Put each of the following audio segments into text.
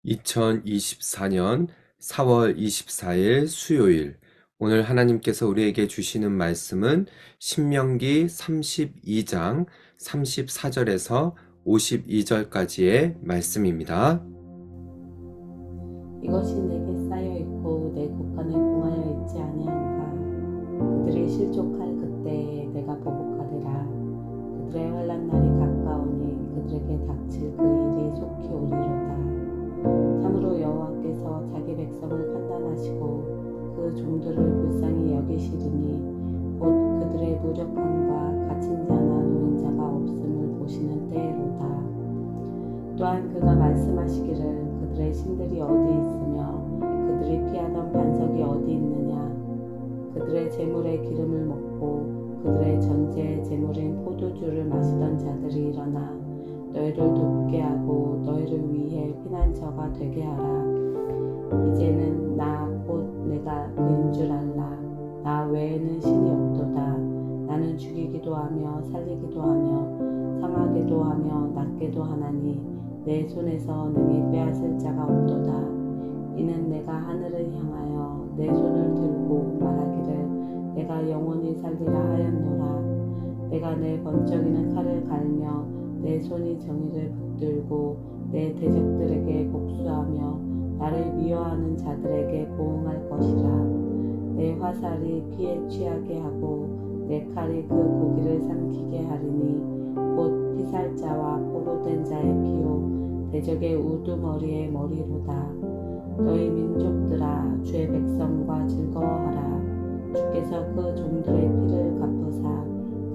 (2024년 4월 24일) 수요일, 오늘 하나님께서 우리에게 주시는 말씀은 신명기 32장 34절에서 52절까지의 말씀입니다. 이것이 내게 쌓여 있고 내 곳간에 봉하여 있지 아니한가. 그들이 실족할 그때에 내가 보복하리라. 그들의 환난 날이 가까우니 그들에게 닥칠 그 일이 속히 오리로다. 참으로 여호와께서 자기 백성을 판단하시고 그 종들을 불쌍히 여기시리니 곧 그들의 무력함과 갇힌 자나 노인자가 없음을 보시는 때로다. 또한 그가 말씀하시기를 그들의 신들이 어디 있으며 그들이 피하던 반석이 어디 있느냐. 그들의 재물의 기름을 먹고 그들의 전제의 재물인 포도주를 마시던 자들이 일어나 너희를 돕게 하고 너희를 위해 피난처가 되게 하라. 이제는 나 곧 내가 그인 줄 알라. 나 외에는 신이 없도다. 나는 죽이기도 하며 살리기도 하며 상하게도 하며 낫게도 하나니 내 손에서 능히 빼앗을 자가 없도다. 이는 내가 하늘을 향하여 내 손을 들고 말하기를 내가 영원히 살리라 하였노라. 내가 내 번쩍이는 칼을 갈며 내 손이 정의를 붙들고 내 대적들에게 복수하며 나를 미워하는 자들에게 보응할 것이라. 내 화살이 피에 취하게 하고 내 칼이 그 고기를 삼키게 하리니 곧 피살자와 포로된 자의 피요 대적의 우두머리의 머리로다. 너희 민족들아 주의 백성과 즐거워하라. 주께서 그 종들의 피를 갚으사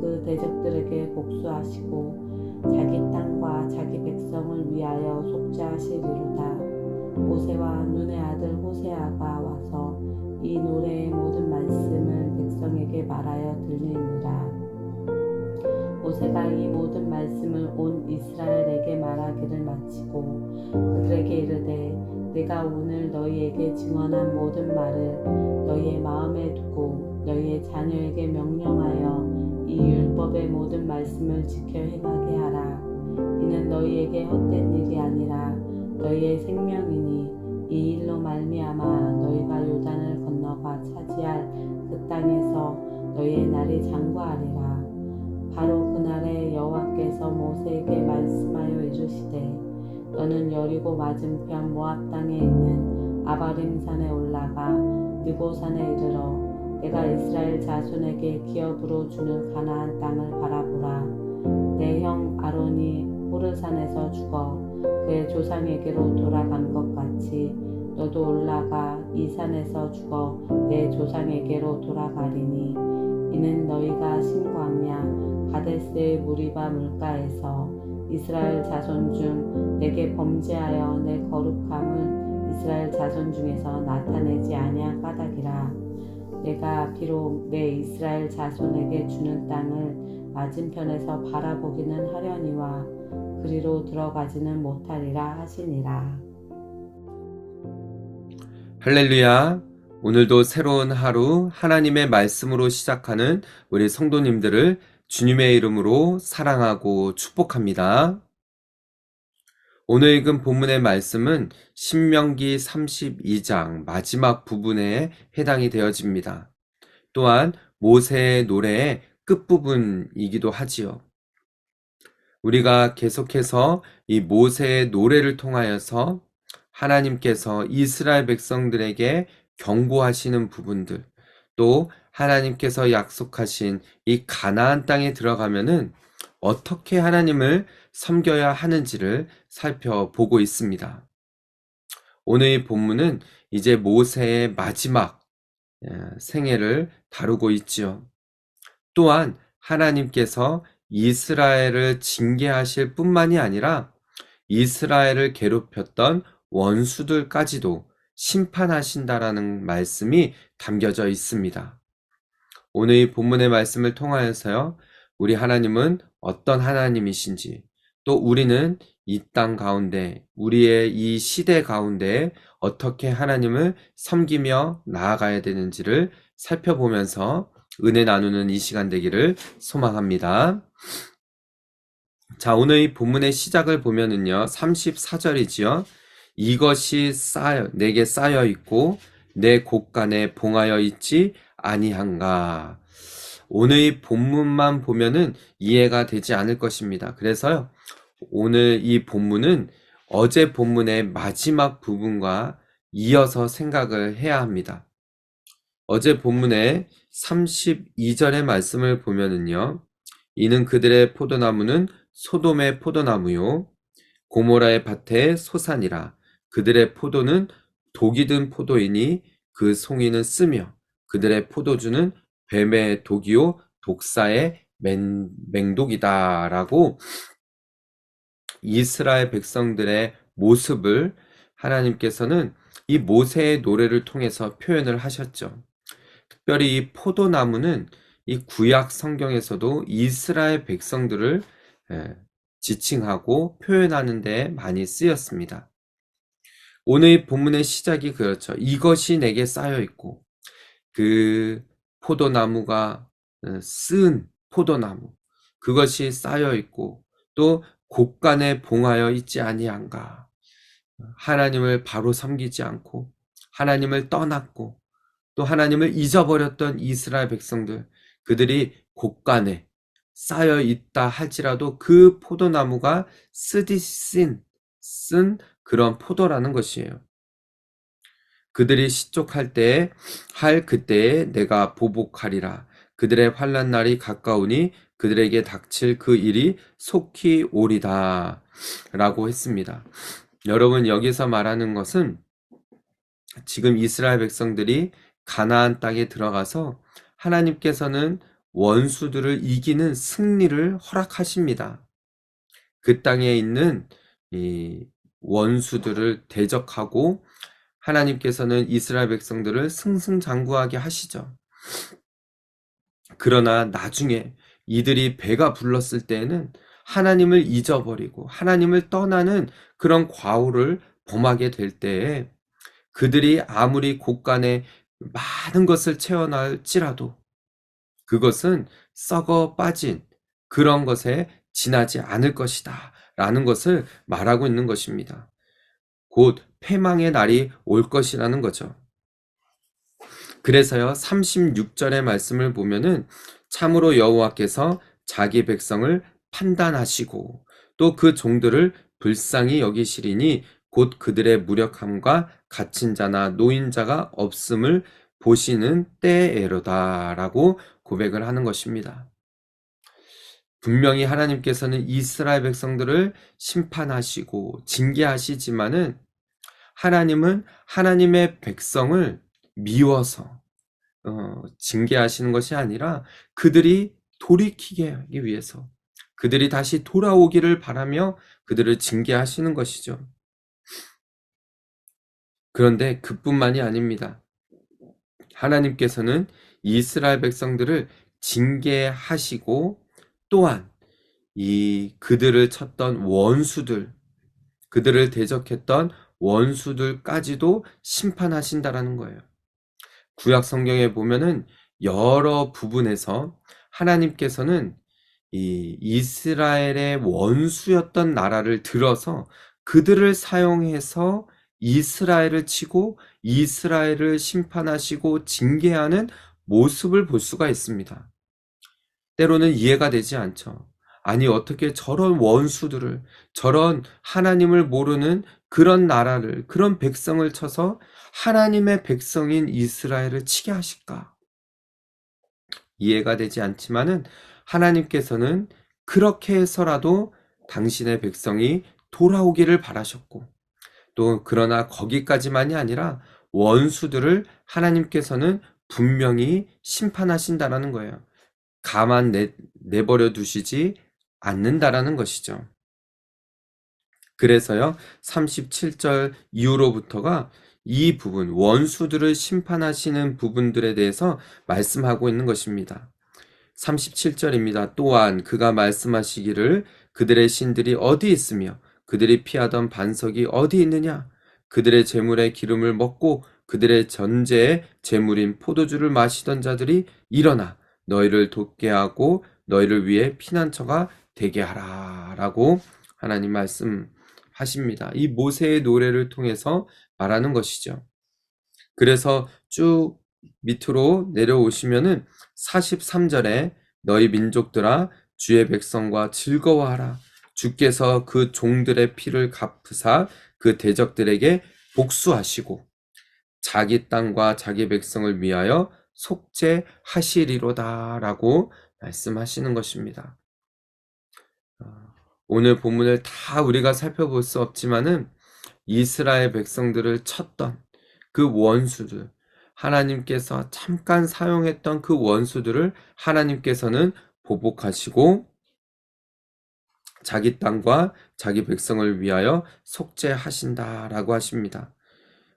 그 대적들에게 복수하시고 자기 땅과 자기 백성을 위하여 속죄하시리로다. 모세와 눈의 아들 호세아가 와서 이 노래의 모든 말씀을 백성에게 말하여 들리니라. 모세가 이 모든 말씀을 온 이스라엘에게 말하기를 마치고 그들에게 이르되 내가 오늘 너희에게 증언한 모든 말을 너희의 마음에 두고 너희의 자녀에게 명령하여 이 율법의 모든 말씀을 지켜 행하게 하라. 이는 너희에게 헛된 일이 아니라 너희의 생명이니 이 일로 말미암아 너희가 요단을 건너가 차지할 그 땅에서 너희의 날이 장구하리라. 바로 그날에 여호와께서 모세에게 말씀하여 이르시되 너는 여리고 맞은편 모압 땅에 있는 아바림 산에 올라가 느보산에 이르러 내가 이스라엘 자손에게 기업으로 주는 가나안 땅을 바라보라. 내 형 아론이 호르산에서 죽어 그의 조상에게로 돌아간 것 같이 너도 올라가 이 산에서 죽어 내 조상에게로 돌아가리니 이는 너희가 신광야 가데스의 무리바 물가에서 이스라엘 자손 중 내게 범죄하여 내 거룩함을 이스라엘 자손 중에서 나타내지 아니한 까닭이라. 내가 비록 내 이스라엘 자손에게 주는 땅을 맞은편에서 바라보기는 하려니와 그리로 들어가지는 못하리라 하시니라. 할렐루야! 오늘도 새로운 하루 하나님의 말씀으로 시작하는 우리 성도님들을 주님의 이름으로 사랑하고 축복합니다. 오늘 읽은 본문의 말씀은 신명기 32장 마지막 부분에 해당이 되어집니다. 또한 모세의 노래의 끝부분이기도 하지요. 우리가 계속해서 이 모세의 노래를 통하여서 하나님께서 이스라엘 백성들에게 경고하시는 부분들, 또 하나님께서 약속하신 이 가나안 땅에 들어가면은 어떻게 하나님을 섬겨야 하는지를 살펴보고 있습니다. 오늘 이 본문은 이제 모세의 마지막 생애를 다루고 있지요. 또한 하나님께서 이스라엘을 징계하실 뿐만이 아니라 이스라엘을 괴롭혔던 원수들까지도 심판하신다라는 말씀이 담겨져 있습니다. 오늘 이 본문의 말씀을 통하여서요, 우리 하나님은 어떤 하나님이신지, 또 우리는 이 땅 가운데, 우리의 이 시대 가운데 어떻게 하나님을 섬기며 나아가야 되는지를 살펴보면서 은혜 나누는 이 시간 되기를 소망합니다. 자, 오늘 이 본문의 시작을 보면은요, 34절이지요. 이것이 내게 쌓여 있고 내 곳간에 봉하여 있지 아니한가. 오늘 이 본문만 보면은 이해가 되지 않을 것입니다. 그래서요, 오늘 이 본문은 어제 본문의 마지막 부분과 이어서 생각을 해야 합니다. 어제 본문의 32절의 말씀을 보면은요, 이는 그들의 포도나무는 소돔의 포도나무요 고모라의 밭의 소산이라. 그들의 포도는 독이 든 포도이니 그 송이는 쓰며 그들의 포도주는 뱀의 독이요 독사의 맹독이다 라고 이스라엘 백성들의 모습을 하나님께서는 이 모세의 노래를 통해서 표현을 하셨죠. 특별히 이 포도나무는 이 구약 성경에서도 이스라엘 백성들을 지칭하고 표현하는 데 많이 쓰였습니다. 오늘 본문의 시작이 그렇죠. 이것이 내게 쌓여 있고 그 포도나무가 쓴 포도나무 그것이 쌓여 있고 또 곳간에 봉하여 있지 아니한가. 하나님을 바로 섬기지 않고 하나님을 떠났고 또 하나님을 잊어버렸던 이스라엘 백성들, 그들이 곳간에 쌓여 있다 할지라도 그 포도나무가 쓴 그런 포도라는 것이에요. 그들이 시족할 때에 그때에 내가 보복하리라. 그들의 환난 날이 가까우니 그들에게 닥칠 그 일이 속히 오리다 라고 했습니다. 여러분, 여기서 말하는 것은 지금 이스라엘 백성들이 가나안 땅에 들어가서 하나님께서는 원수들을 이기는 승리를 허락하십니다. 그 땅에 있는 이 원수들을 대적하고 하나님께서는 이스라엘 백성들을 승승장구하게 하시죠. 그러나 나중에 이들이 배가 불렀을 때에는 하나님을 잊어버리고 하나님을 떠나는 그런 과오를 범하게 될 때에 그들이 아무리 곳간에 많은 것을 채워넣을지라도 그것은 썩어 빠진 그런 것에 지나지 않을 것이다 라는 것을 말하고 있는 것입니다. 곧 패망의 날이 올 것이라는 거죠. 그래서요, 36절의 말씀을 보면은 참으로 여호와께서 자기 백성을 판단하시고 또 그 종들을 불쌍히 여기시리니 곧 그들의 무력함과 갇힌 자나 노인자가 없음을 보시는 때에로다 라고 고백을 하는 것입니다. 분명히 하나님께서는 이스라엘 백성들을 심판하시고 징계하시지만은 하나님은 하나님의 백성을 미워서 징계하시는 것이 아니라 그들이 돌이키게 하기 위해서 그들이 다시 돌아오기를 바라며 그들을 징계하시는 것이죠. 그런데 그뿐만이 아닙니다. 하나님께서는 이스라엘 백성들을 징계하시고 또한 이 그들을 쳤던 원수들, 그들을 대적했던 원수들까지도 심판하신다라는 거예요. 구약 성경에 보면은 여러 부분에서 하나님께서는 이 이스라엘의 원수였던 나라를 들어서 그들을 사용해서 이스라엘을 치고 이스라엘을 심판하시고 징계하는 모습을 볼 수가 있습니다. 때로는 이해가 되지 않죠. 아니, 어떻게 저런 원수들을, 저런 하나님을 모르는 그런 나라를, 그런 백성을 쳐서 하나님의 백성인 이스라엘을 치게 하실까? 이해가 되지 않지만은 하나님께서는 그렇게 해서라도 당신의 백성이 돌아오기를 바라셨고, 또 그러나 거기까지만이 아니라 원수들을 하나님께서는 분명히 심판하신다라는 거예요. 가만 내버려 두시지 않는다라는 것이죠. 그래서요, 37절 이후로부터가 이 부분, 원수들을 심판하시는 부분들에 대해서 말씀하고 있는 것입니다. 37절입니다. 또한 그가 말씀하시기를 그들의 신들이 어디 있으며 그들이 피하던 반석이 어디 있느냐? 그들의 제물의 기름을 먹고 그들의 전제의 제물인 포도주를 마시던 자들이 일어나 너희를 돕게 하고 너희를 위해 피난처가 되게 하라 라고 하나님 말씀하십니다. 이 모세의 노래를 통해서 말하는 것이죠. 그래서 쭉 밑으로 내려오시면은 43절에 너희 민족들아 주의 백성과 즐거워하라. 주께서 그 종들의 피를 갚으사 그 대적들에게 복수하시고 자기 땅과 자기 백성을 위하여 속죄하시리로다 라고 말씀하시는 것입니다. 오늘 본문을 다 우리가 살펴볼 수 없지만은 이스라엘 백성들을 쳤던 그 원수들, 하나님께서 잠깐 사용했던 그 원수들을 하나님께서는 보복하시고 자기 땅과 자기 백성을 위하여 속죄하신다라고 하십니다.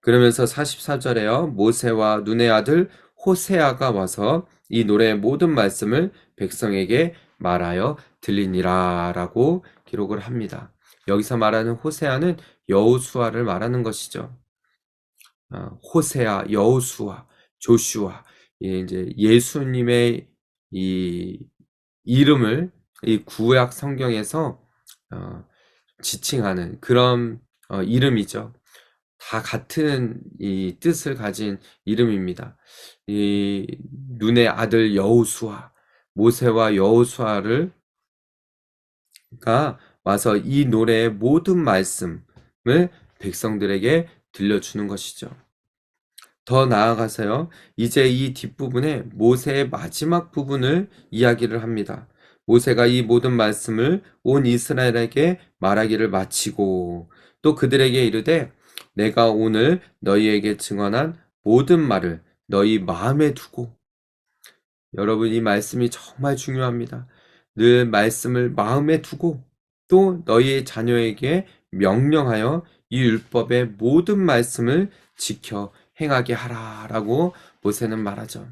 그러면서 44절에요. 모세와 눈의 아들 호세아가 와서 이 노래의 모든 말씀을 백성에게 말하여 들리니라 라고 기록을 합니다. 여기서 말하는 호세아는 여호수아를 말하는 것이죠. 호세아, 여호수아, 조슈아, 이제 예수님의 이 이름을 이 구약 성경에서 지칭하는 그런 이름이죠. 다 같은 이 뜻을 가진 이름입니다. 이 눈의 아들 여호수아, 모세와 여호수아를 가 와서 이 노래의 모든 말씀을 백성들에게 들려주는 것이죠. 더 나아가서요, 이제 이 뒷부분에 모세의 마지막 부분을 이야기를 합니다. 모세가 이 모든 말씀을 온 이스라엘에게 말하기를 마치고 또 그들에게 이르되 내가 오늘 너희에게 증언한 모든 말을 너희 마음에 두고, 여러분 이 말씀이 정말 중요합니다. 늘 말씀을 마음에 두고 또 너희의 자녀에게 명령하여 이 율법의 모든 말씀을 지켜 행하게 하라라고 모세는 말하죠.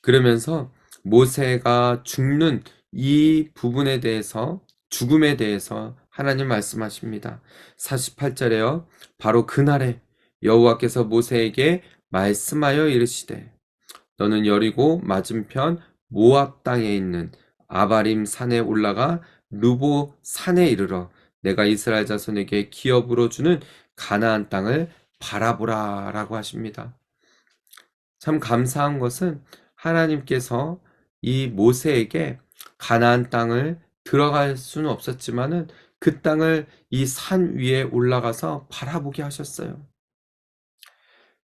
그러면서 모세가 죽는 이 부분에 대해서, 죽음에 대해서 하나님 말씀하십니다. 48절에요. 바로 그날에 여호와께서 모세에게 말씀하여 이르시되 너는 여리고 맞은편 모압 땅에 있는 아바림 산에 올라가 루보 산에 이르러 내가 이스라엘 자손에게 기업으로 주는 가나안 땅을 바라보라 라고 하십니다. 참 감사한 것은 하나님께서 이 모세에게 가나안 땅을 들어갈 수는 없었지만은 그 땅을 이 산 위에 올라가서 바라보게 하셨어요.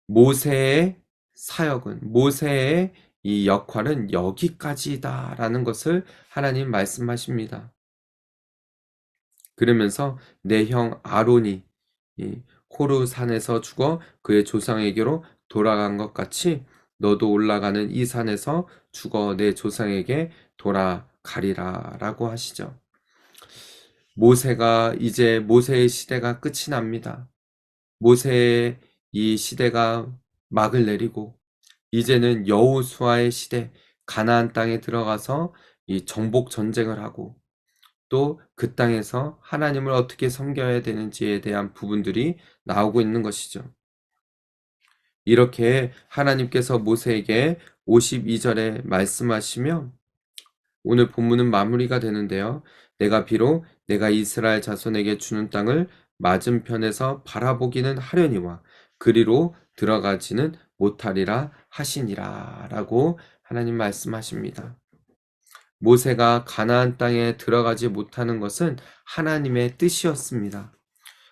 모세의 사역은, 모세의 이 역할은 여기까지다라는 것을 하나님 말씀하십니다. 그러면서 내 형 아론이 이 호르 산에서 죽어 그의 조상에게로 돌아간 것 같이 너도 올라가는 이 산에서 죽어 내 조상에게 돌아가리라 라고 하시죠. 모세가 이제 모세의 시대가 끝이 납니다. 모세의 이 시대가 막을 내리고 이제는 여호수아의 시대, 가나안 땅에 들어가서 이 정복 전쟁을 하고 또 그 땅에서 하나님을 어떻게 섬겨야 되는지에 대한 부분들이 나오고 있는 것이죠. 이렇게 하나님께서 모세에게 52절에 말씀하시며 오늘 본문은 마무리가 되는데요. 내가 비록 내가 이스라엘 자손에게 주는 땅을 맞은편에서 바라보기는 하려니와 그리로 들어가지는 못하리라 하시니라 라고 하나님 말씀하십니다. 모세가 가나안 땅에 들어가지 못하는 것은 하나님의 뜻이었습니다.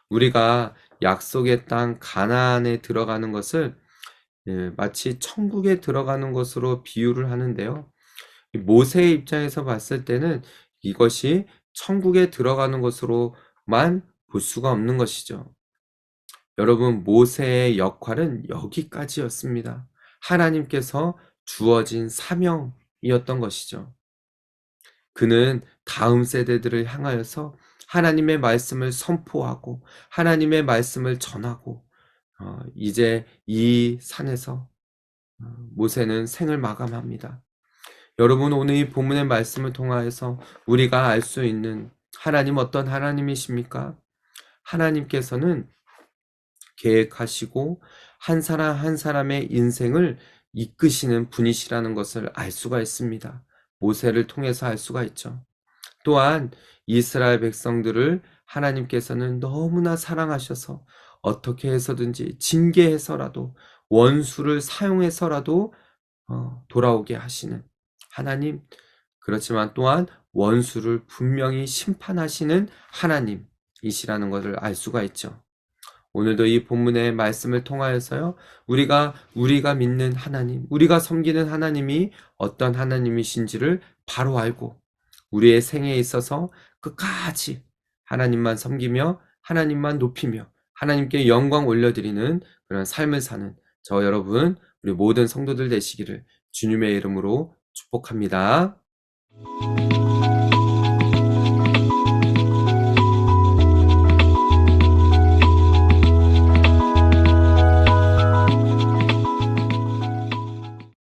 우리가 약속의 땅 가나안에 들어가는 것을 마치 천국에 들어가는 것으로 비유를 하는데요. 모세의 입장에서 봤을 때는 이것이 천국에 들어가는 것으로만 볼 수가 없는 것이죠. 여러분, 모세의 역할은 여기까지였습니다. 하나님께서 주어진 사명이었던 것이죠. 그는 다음 세대들을 향하여서 하나님의 말씀을 선포하고 하나님의 말씀을 전하고 이제 이 산에서 모세는 생을 마감합니다. 여러분, 오늘 이 본문의 말씀을 통하여서 우리가 알 수 있는 하나님 어떤 하나님이십니까? 하나님께서는 계획하시고 한 사람 한 사람의 인생을 이끄시는 분이시라는 것을 알 수가 있습니다. 모세를 통해서 알 수가 있죠. 또한 이스라엘 백성들을 하나님께서는 너무나 사랑하셔서 어떻게 해서든지 징계해서라도 원수를 사용해서라도 돌아오게 하시는 하나님, 그렇지만 또한 원수를 분명히 심판하시는 하나님이시라는 것을 알 수가 있죠. 오늘도 이 본문의 말씀을 통하여서요, 우리가 믿는 하나님, 우리가 섬기는 하나님이 어떤 하나님이신지를 바로 알고 우리의 생애에 있어서 끝까지 하나님만 섬기며 하나님만 높이며 하나님께 영광 올려드리는 그런 삶을 사는 저 여러분, 우리 모든 성도들 되시기를 주님의 이름으로 축복합니다.